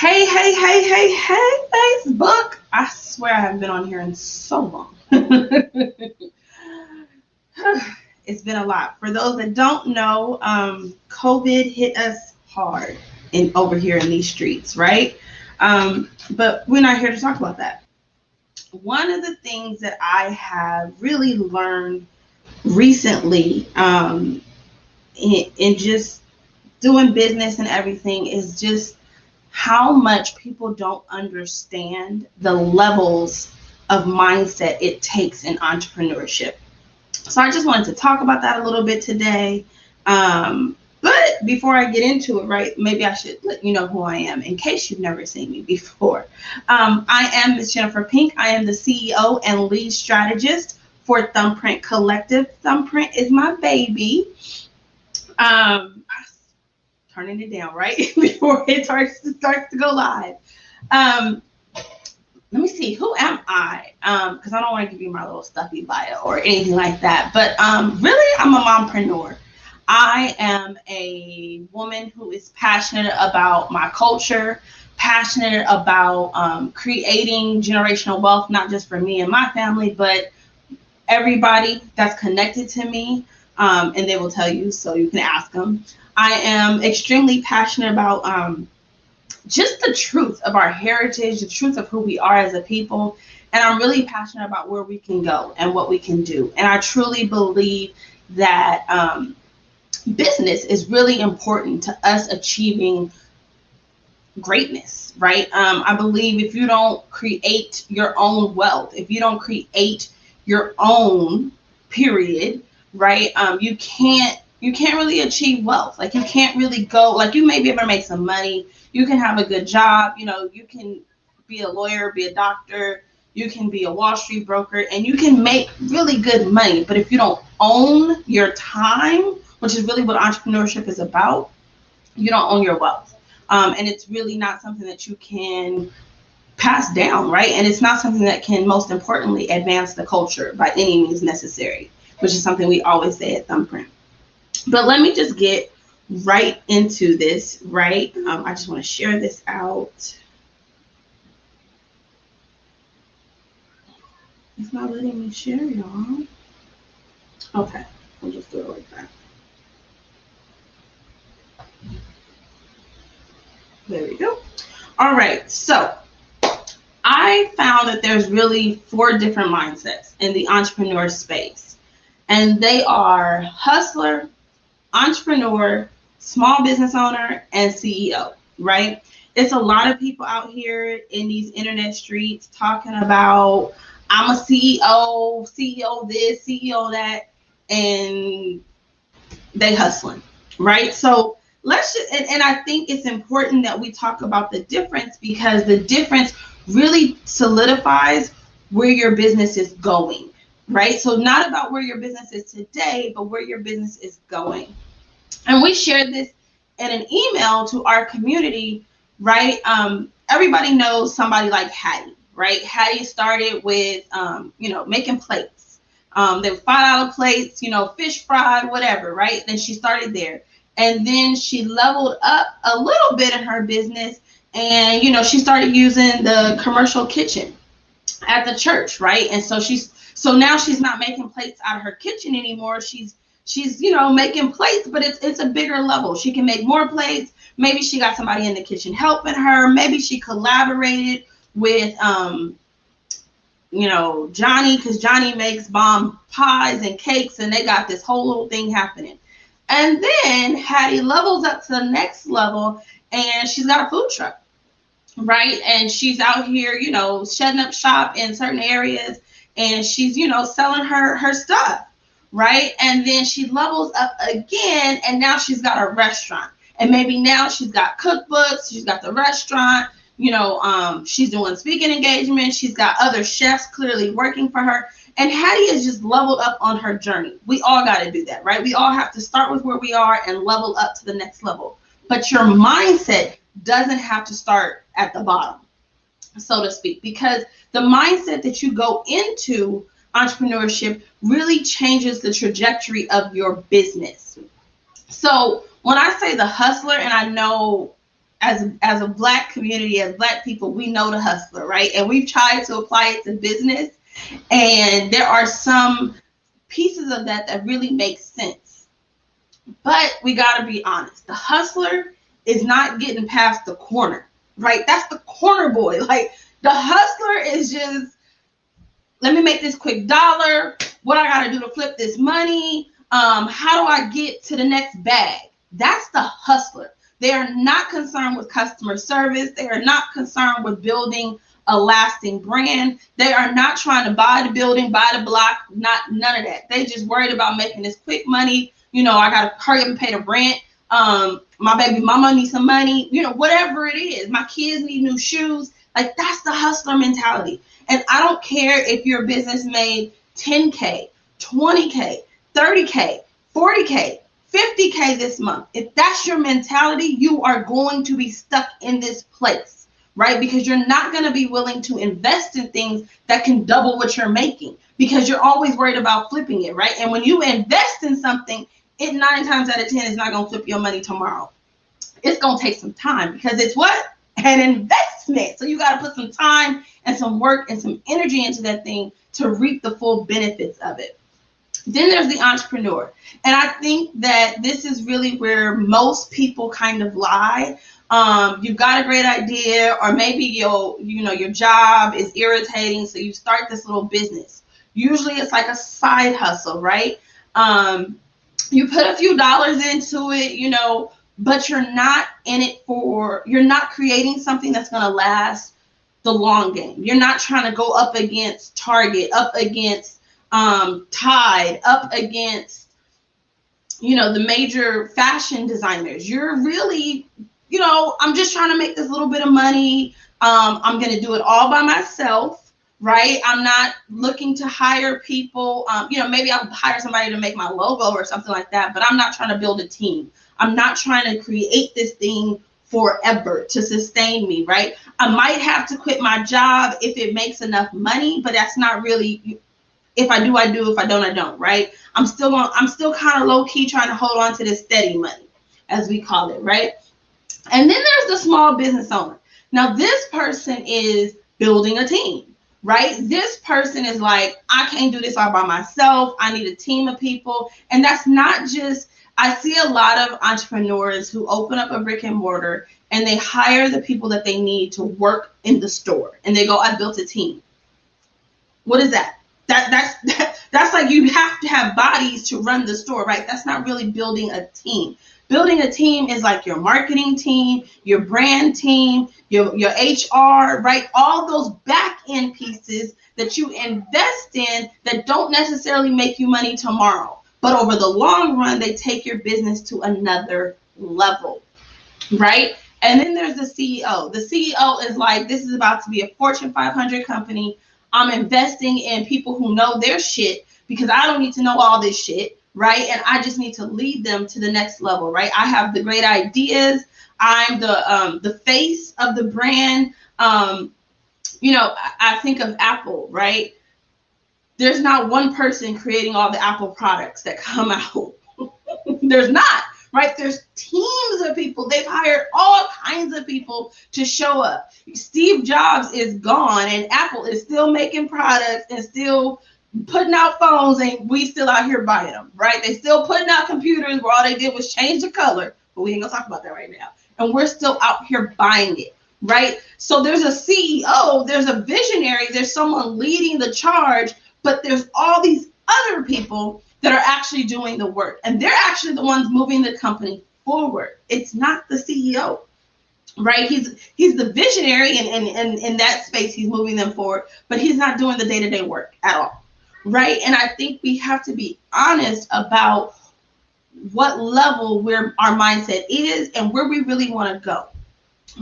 Hey, Facebook. I swear I haven't been on here in so long. It's been a lot. For those that don't know, COVID hit us hard over here in these streets, right? But we're not here to talk about that. One of the things that I have really learned recently in just doing business and everything is just how much people don't understand the levels of mindset it takes in entrepreneurship. So I just wanted to talk about that a little bit today. But before I get into it, right, maybe I should let you know who I am in case you've never seen me before. I am Ms. Jennifer Pink. I am the CEO and lead strategist for Thumbprint Collective. Thumbprint is my baby. Turning it down right before it starts to go live. Let me see, who am I? Because I don't want to give you my little stuffy bio or anything like that. But really, I'm a mompreneur. I am a woman who is passionate about my culture, passionate about creating generational wealth, not just for me and my family, but everybody that's connected to me. And they will tell you, so you can ask them. I am extremely passionate about just the truth of our heritage, the truth of who we are as a people. And I'm really passionate about where we can go and what we can do. And I truly believe that business is really important to us achieving greatness, right? I believe if you don't create your own wealth, if you don't create your own period, right? You can't really achieve wealth. Like you can't really go, like you may be able to make some money. You can have a good job. You can be a lawyer, be a doctor. You can be a Wall Street broker and you can make really good money. But if you don't own your time, which is really what entrepreneurship is about, you don't own your wealth. And it's really not something that you can pass down, right? And it's not something that can, most importantly, advance the culture by any means necessary, which is something we always say at Thumbprint. But let me just get right into this, right? I just want to share this out. It's not letting me share, y'all. Okay, I'll just do it like that. There we go. All right, so I found that there's really 4 different mindsets in the entrepreneur space, and they are hustler, entrepreneur, small business owner, and CEO, right? It's a lot of people out here in these internet streets talking about, I'm a CEO this, CEO that, and they hustling, right? So let's just, and I think it's important that we talk about the difference because the difference really solidifies where your business is going, right? So not about where your business is today, but where your business is going. And we shared this in an email to our community, right? Everybody knows somebody like Hattie, right? Hattie started with, making plates. They were $5 plates, fish fried, whatever, right? Then she started there. And then she leveled up a little bit in her business. And, she started using the commercial kitchen at the church, right? And so now she's not making plates out of her kitchen anymore. She's making plates, but it's a bigger level. She can make more plates. Maybe she got somebody in the kitchen helping her. Maybe she collaborated with Johnny, because Johnny makes bomb pies and cakes, and they got this whole little thing happening. And then Hattie levels up to the next level, and she's got a food truck, right? And she's out here, shutting up shop in certain areas, and she's, selling her stuff, right? And then she levels up again, and now she's got a restaurant. And maybe now she's got cookbooks, she's got the restaurant, she's doing speaking engagements, she's got other chefs clearly working for her. And Hattie has just leveled up on her journey. We all got to do that, right? We all have to start with where we are and level up to the next level. But your mindset doesn't have to start at the bottom, so to speak, because the mindset that you go into entrepreneurship really changes the trajectory of your business. So when I say the hustler, and I know as a Black community, as Black people, we know the hustler, right? And we've tried to apply it to business, and there are some pieces of that really make sense. But we got to be honest. The hustler is not getting past the corner, right? That's the corner boy. Like, the hustler is just, let me make this quick dollar. What I got to do to flip this money? How do I get to the next bag? That's the hustler. They are not concerned with customer service. They are not concerned with building a lasting brand. They are not trying to buy the building, buy the block, none of that. They just worried about making this quick money. You know, I got to hurry up and pay the rent. My baby mama needs some money, you know, whatever it is. My kids need new shoes. Like, that's the hustler mentality. And I don't care if your business made 10K, 20K, 30K, 40K, 50K this month. If that's your mentality, you are going to be stuck in this place, right? Because you're not going to be willing to invest in things that can double what you're making, because you're always worried about flipping it, right? And when you invest in something, it 9 times out of 10 is not going to flip your money tomorrow. It's going to take some time, because it's what? An investment. So you got to put some time and some work and some energy into that thing to reap the full benefits of it. Then there's the entrepreneur. And I think that this is really where most people kind of lie. You've got a great idea, or maybe your job is irritating, so you start this little business. Usually it's like a side hustle, right? You put a few dollars into it, but you're not in it you're not creating something that's going to last the long game. You're not trying to go up against Target, up against Tide, up against, the major fashion designers. You're really, I'm just trying to make this little bit of money. I'm going to do it all by myself, right? I'm not looking to hire people. Maybe I'll hire somebody to make my logo or something like that, but I'm not trying to build a team. I'm not trying to create this thing forever to sustain me, right? I might have to quit my job if it makes enough money, but that's not really, if I do, I do. If I don't, I don't, right? I'm still kind of low key trying to hold on to this steady money, as we call it, right? And then there's the small business owner. Now, this person is building a team, right? This person is like, I can't do this all by myself. I need a team of people. And that's not just, I see a lot of entrepreneurs who open up a brick and mortar and they hire the people that they need to work in the store. And they go, I built a team. What is that? That's like, you have to have bodies to run the store, right? That's not really building a team. Building a team is like your marketing team, your brand team, your HR, right? All those back end pieces that you invest in that don't necessarily make you money tomorrow, but over the long run, they take your business to another level, right? And then there's the CEO. The CEO is like, this is about to be a Fortune 500 company. I'm investing in people who know their shit, because I don't need to know all this shit, right? And I just need to lead them to the next level, right? I have the great ideas. I'm the face of the brand. I think of Apple, right? There's not one person creating all the Apple products that come out. There's not, right? There's teams of people. They've hired all kinds of people to show up. Steve Jobs is gone, and Apple is still making products and still putting out phones, and we still out here buying them, right? They still putting out computers where all they did was change the color, but we ain't gonna talk about that right now. And we're still out here buying it, right? So there's a CEO, there's a visionary, there's someone leading the charge, but there's all these other people that are actually doing the work, and they're actually the ones moving the company forward. It's not the CEO, right? He's the visionary, and in that space, he's moving them forward, but he's not doing the day-to-day work at all, right? And I think we have to be honest about what level our mindset is and where we really want to go,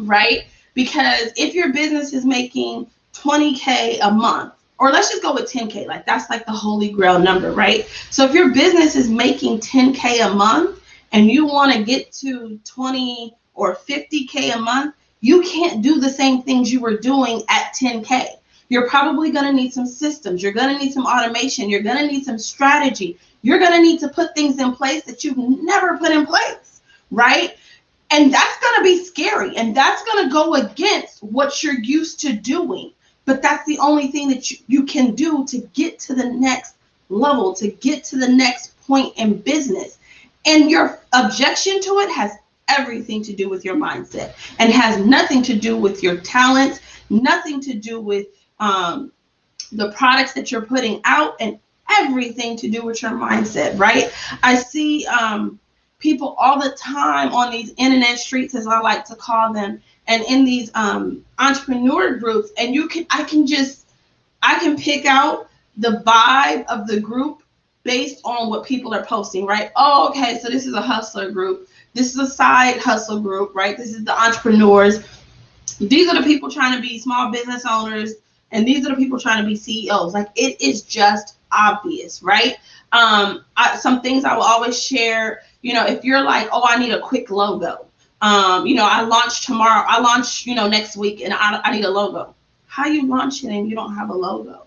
right? Because if your business is making 20K a month, or let's just go with 10K, like that's like the holy grail number, right? So if your business is making 10K a month and you want to get to 20 or 50K a month, you can't do the same things you were doing at 10K. You're probably going to need some systems. You're going to need some automation. You're going to need some strategy. You're going to need to put things in place that you've never put in place, right? And that's going to be scary. And that's going to go against what you're used to doing. But that's the only thing that you can do to get to the next level, to get to the next point in business. And your objection to it has everything to do with your mindset and has nothing to do with your talents, nothing to do with the products that you're putting out, and everything to do with your mindset, right? I see people all the time on these internet streets, as I like to call them, and in these entrepreneur groups, and I can pick out the vibe of the group based on what people are posting, right? Oh, okay, so this is a hustler group. This is a side hustle group, right? This is the entrepreneurs. These are the people trying to be small business owners, and these are the people trying to be CEOs. Like, it is just obvious, right? Some things I will always share, if you're like, oh, I need a quick logo. I launch tomorrow. I launch, next week, and I need a logo. How you launch it and you don't have a logo?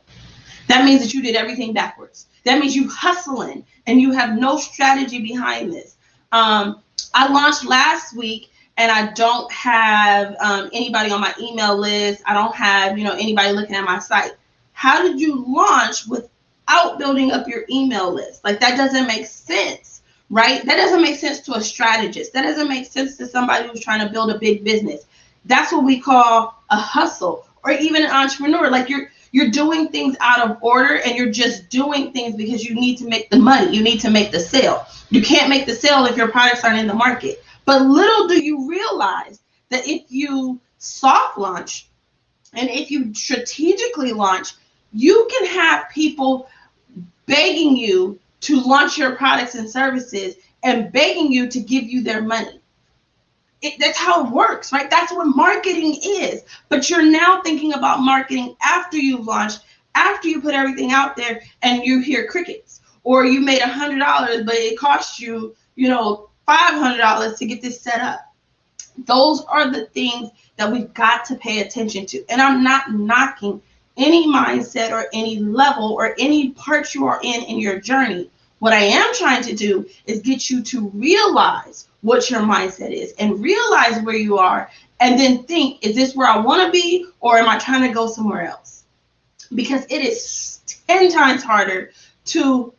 That means that you did everything backwards. That means you hustling and you have no strategy behind this. I launched last week and I don't have anybody on my email list. I don't have, anybody looking at my site. How did you launch without building up your email list? Like, that doesn't make sense, right? That doesn't make sense to a strategist. That doesn't make sense to somebody who's trying to build a big business. That's what we call a hustle, or even an entrepreneur. Like, you're doing things out of order, and you're just doing things because you need to make the money. You need to make the sale. You can't make the sale if your products aren't in the market. But little do you realize that if you soft launch and if you strategically launch, you can have people begging you to launch your products and services and begging you to give you their money. That's how it works, right? That's what marketing is. But you're now thinking about marketing after you've launched, after you put everything out there, and you hear crickets. Or you made $100, but it cost you, $500 to get this set up. Those are the things that we've got to pay attention to. And I'm not knocking any mindset or any level or any part you are in your journey. What I am trying to do is get you to realize what your mindset is and realize where you are, and then think, is this where I want to be, or am I trying to go somewhere else? Because it is 10 times harder to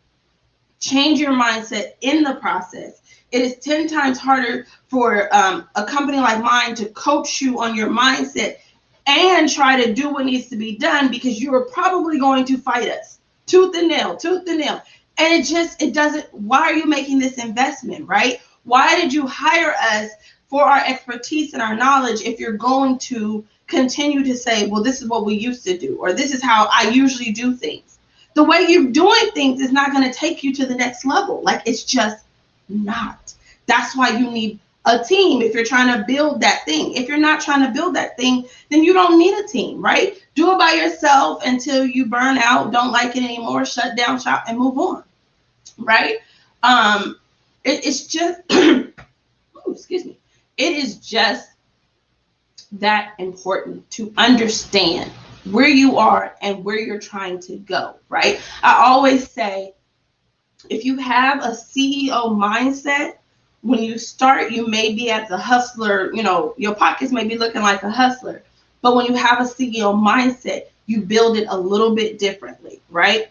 change your mindset in the process. It is 10 times harder for a company like mine to coach you on your mindset and try to do what needs to be done, because you are probably going to fight us tooth and nail. And it doesn't, why are you making this investment, right? Why did you hire us for our expertise and our knowledge if you're going to continue to say, well, this is what we used to do, or this is how I usually do things? The way you're doing things is not going to take you to the next level. Like, it's just not. That's why you need a team if you're trying to build that thing. If you're not trying to build that thing, then you don't need a team, right? Do it by yourself until you burn out, don't like it anymore, shut down shop, and move on, right? It's just, excuse me. It is just that important to understand where you are and where you're trying to go, right? I always say, if you have a CEO mindset, when you start, you may be at the hustler, your pockets may be looking like a hustler. But when you have a CEO mindset, you build it a little bit differently, right?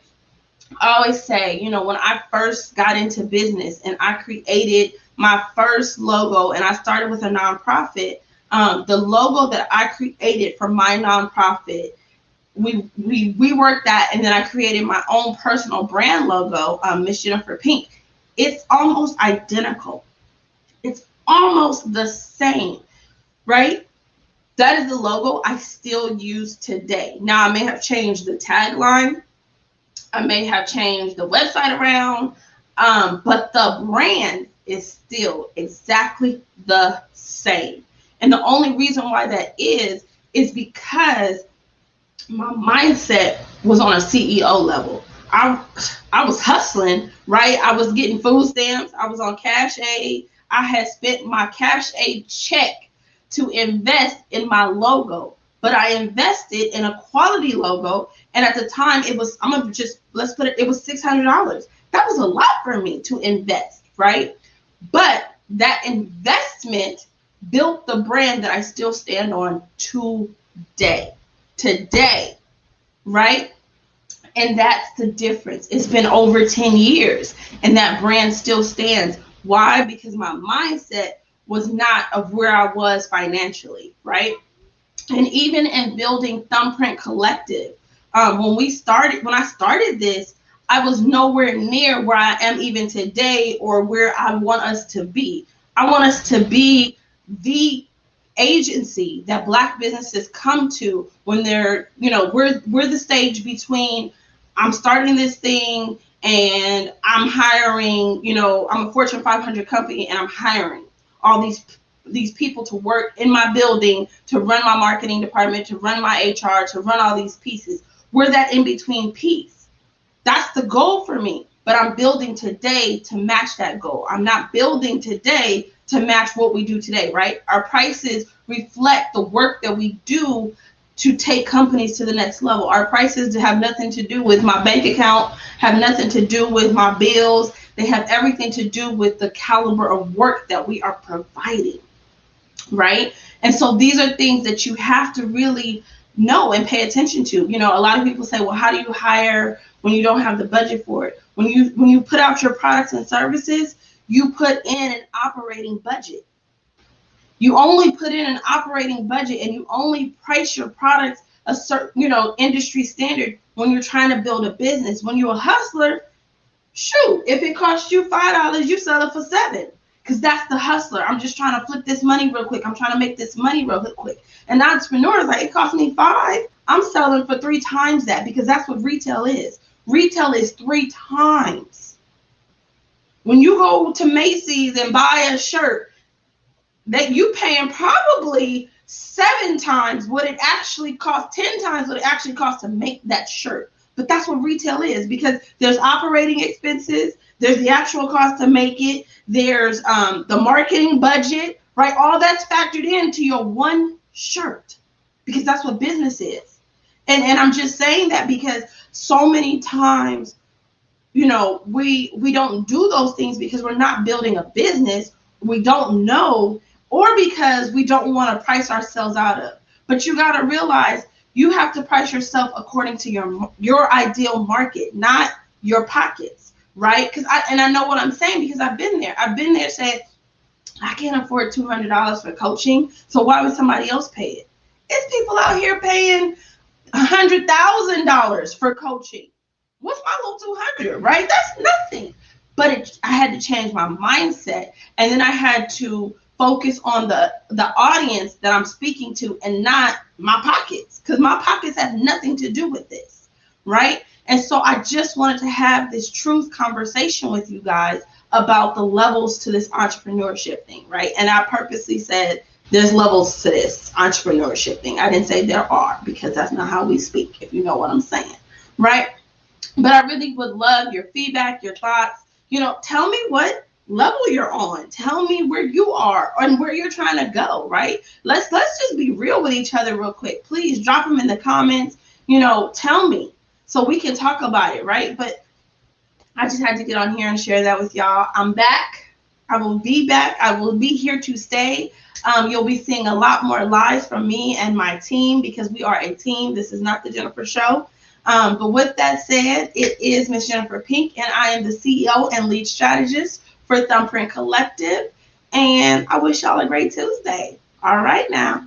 I always say, when I first got into business and I created my first logo, and I started with a nonprofit, the logo that I created for my nonprofit, we worked that, and then I created my own personal brand logo, Miss Jennifer Pink. It's almost identical. It's almost the same, right? That is the logo I still use today. Now, I may have changed the tagline. I may have changed the website around, but the brand is still exactly the same. And the only reason why that is because my mindset was on a CEO level. I was hustling, right? I was getting food stamps. I was on cash aid. I had spent my cash aid check to invest in my logo, but I invested in a quality logo. And at the time, it was, it was $600. That was a lot for me to invest, right? But that investment built the brand that I still stand on today, right? And that's the difference. It's been over 10 years and that brand still stands. Why? Because my mindset was not of where I was financially, right? And even in building Thumbprint Collective, when I started this, I was nowhere near where I am even today or where I want us to be. I want us to be the agency that Black businesses come to when they're, we're the stage between I'm starting this thing and I'm hiring, I'm a Fortune 500 company and I'm hiring all these people to work in my building, to run my marketing department, to run my HR, to run all these pieces. We're that in between piece. That's the goal for me. But I'm building today to match that goal. I'm not building today to match what we do today, right? Our prices reflect the work that we do to take companies to the next level. Our prices have nothing to do with my bank account, have nothing to do with my bills. They have everything to do with the caliber of work that we are providing, right? And so these are things that you have to really know and pay attention to. A lot of people say, well, how do you hire when you don't have the budget for it? When you put out your products and services, you put in an operating budget. You only put in an operating budget and you only price your products a certain, industry standard when you're trying to build a business. When you're a hustler, shoot, if it costs you $5, you sell it for $7. Because that's the hustler. I'm just trying to flip this money real quick. I'm trying to make this money real quick. And the entrepreneur is like, it cost me $5. I'm selling for 3 times that, because that's what retail is. Retail is 3 times. When you go to Macy's and buy a shirt, that you paying probably 7 times what it actually costs, 10 times what it actually costs to make that shirt. But that's what retail is, because there's operating expenses, there's the actual cost to make it, there's the marketing budget, right? All that's factored into your one shirt, because that's what business is. And I'm just saying that because so many times, we don't do those things because we're not building a business, we don't know, or because we don't want to price ourselves out of. But you got to realize you have to price yourself according to your ideal market, not your pockets, right? Because I know what I'm saying, because I've been there saying, I can't afford $200 for coaching, so why would somebody else pay it? It's people out here paying $100,000 for coaching. What's my little 200, right? That's nothing. But I had to change my mindset, and then I had to focus on the audience that I'm speaking to and not my pockets, because my pockets have nothing to do with this, right? And so I just wanted to have this truth conversation with you guys about the levels to this entrepreneurship thing, right? And I purposely said there's levels to this entrepreneurship thing. I didn't say there are, because that's not how we speak, if you know what I'm saying, right? But I really would love your feedback, your thoughts. Tell me what level you're on. Tell me where you are and where you're trying to go, right? Let's just be real with each other real quick. Please drop them in the comments. Tell me so we can talk about it, right? But I just had to get on here and share that with y'all. I'm back. I will be back. I will be here to stay. You'll be seeing a lot more lives from me and my team, because we are a team. This is not the Jennifer Show. But with that said, it is Miss Jennifer Pink, and I am the CEO and lead strategist for Thumbprint Collective. And I wish y'all a great Tuesday. All right now.